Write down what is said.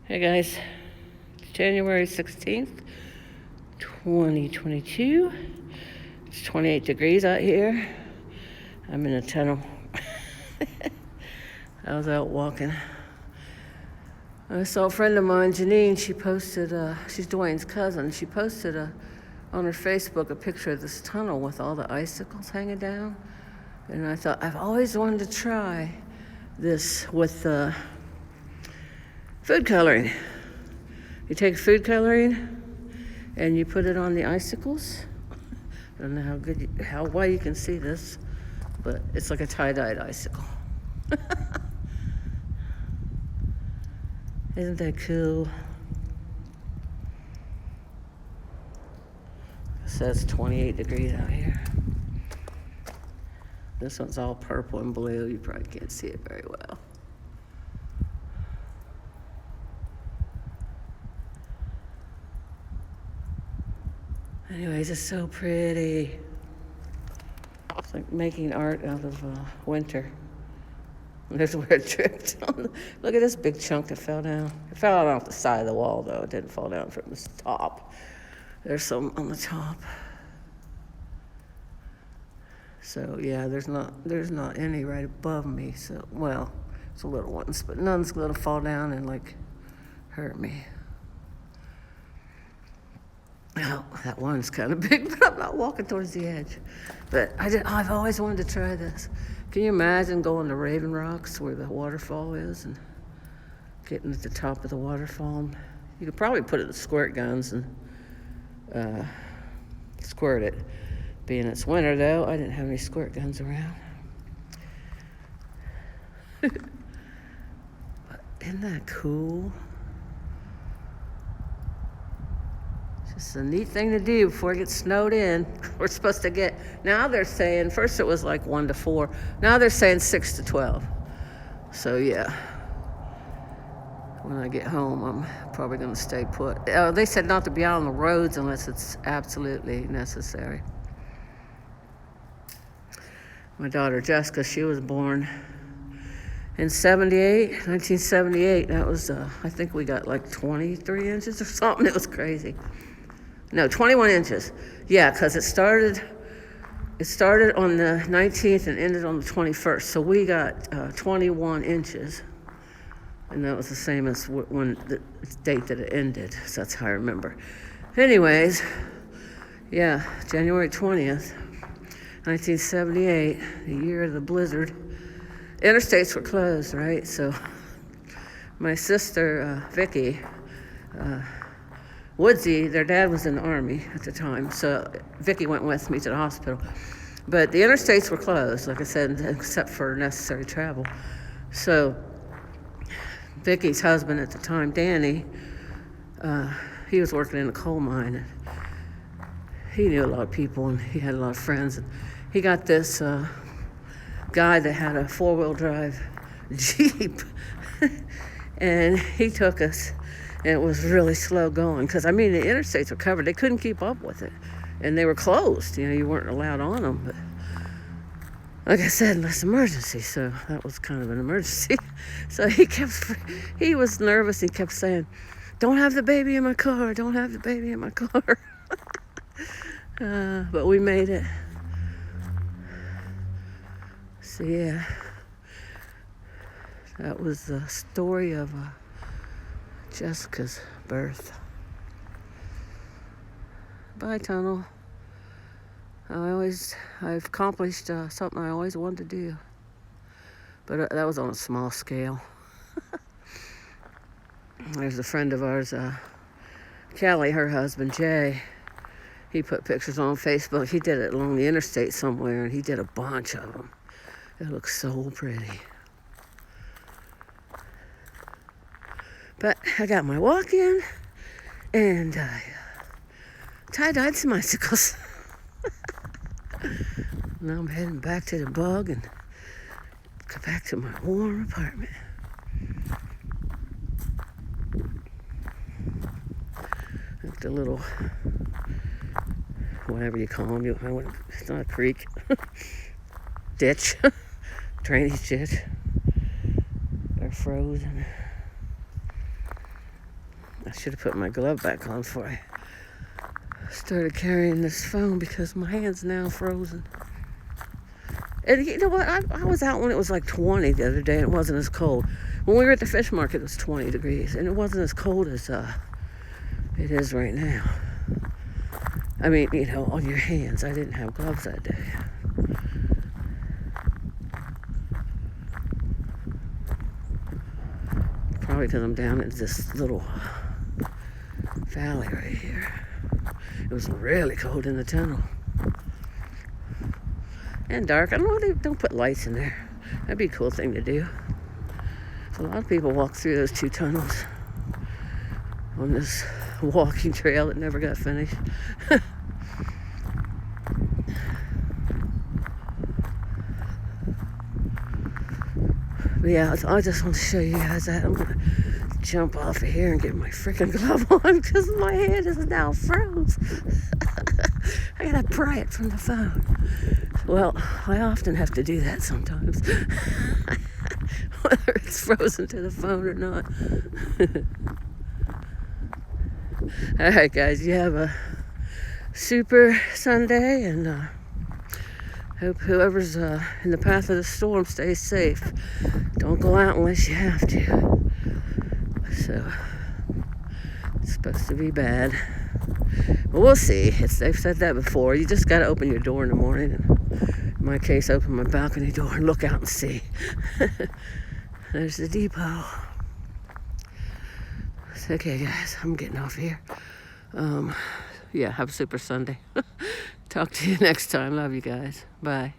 Hey guys, it's January 16th, 2022. It's 28 degrees out here. I'm in a tunnel. I was out walking. I saw a friend of mine, Janine, she posted, she's Dwayne's cousin, she posted on her Facebook a picture of this tunnel with all the icicles hanging down. And I thought, I've always wanted to try this with food coloring. You take food coloring and you put it on the icicles. I don't know how well you can see this, but it's like a tie-dyed icicle. Isn't that cool? It says 28 degrees out here. This one's all purple and blue. You probably can't see it very well. Anyways, it's so pretty. It's like making art out of winter. There's where it tripped. Look at this big chunk that fell down. It fell out off the side of the wall, though. It didn't fall down from the top. There's some on the top. So yeah, there's not any right above me. So well, it's a little ones, but none's gonna fall down and like hurt me. Oh, that one's kind of big, but I'm not walking towards the edge. But I've always wanted to try this. Can you imagine going to Raven Rocks where the waterfall is and getting at the top of the waterfall? You could probably put it in squirt guns and squirt it. Being it's winter, though, I didn't have any squirt guns around. But isn't that cool? It's a neat thing to do before it gets snowed in. We're supposed to get, now they're saying, first it was like 1 to 4. Now they're saying 6 to 12. So yeah, when I get home, I'm probably going to stay put. They said not to be out on the roads unless it's absolutely necessary. My daughter Jessica, she was born in 1978. That was, I think we got like 23 inches or something. It was crazy. No, 21 inches. Yeah, because it started on the 19th and ended on the 21st. So we got 21 inches. And that was the same as when the date that it ended. So that's how I remember. Anyways, yeah, January 20th, 1978, the year of the blizzard. Interstates were closed, right? So my sister, Vicky, Woodsy, their dad was in the Army at the time, so Vicky went with me to the hospital. But the interstates were closed, like I said, except for necessary travel. So Vicky's husband at the time, Danny, he was working in a coal mine. He knew a lot of people, and he had a lot of friends. And he got this guy that had a 4-wheel drive Jeep, and he took us. And it was really slow going because, I mean, the interstates were covered. They couldn't keep up with it. And they were closed. You know, you weren't allowed on them. But like I said, unless emergency. So that was kind of an emergency. So he was nervous. He kept saying, don't have the baby in my car. Don't have the baby in my car. But we made it. So, yeah. That was the story of Jessica's birth. Bye, tunnel. I've accomplished something I always wanted to do. But that was on a small scale. There's a friend of ours, Kelly, her husband, Jay. He put pictures on Facebook. He did it along the interstate somewhere, and he did a bunch of them. It looks so pretty. But I got my walk-in, and I tie-dyed some icicles. Now I'm heading back to the bug and go back to my warm apartment. Like the little, whatever you call them, it's not a creek, ditch, drainage ditch. They're frozen. I should have put my glove back on before I started carrying this phone because my hand's now frozen. And you know what? I was out when it was like 20 the other day, and it wasn't as cold. When we were at the fish market, it was 20 degrees, and it wasn't as cold as it is right now. I mean, on your hands. I didn't have gloves that day. Probably because I'm down in this little valley right here. It was really cold in the tunnel. And dark. I don't know, they don't put lights in there. That'd be a cool thing to do. So a lot of people walk through those 2 tunnels on this walking trail that never got finished. But yeah, I just want to show you guys that. I'm going to jump off of here and get my freaking glove on because my hand is now froze. I got to pry it from the phone. Well, I often have to do that sometimes. Whether it's frozen to the phone or not. All right, guys, you have a super Sunday, and hope whoever's in the path of the storm stays safe. Don't go out unless you have to. So, it's supposed to be bad. But we'll see. They've said that before. You just got to open your door in the morning. And in my case, open my balcony door and look out and see. There's the depot. Okay, guys, I'm getting off here. Yeah, have a super Sunday. Talk to you next time. Love you guys. Bye.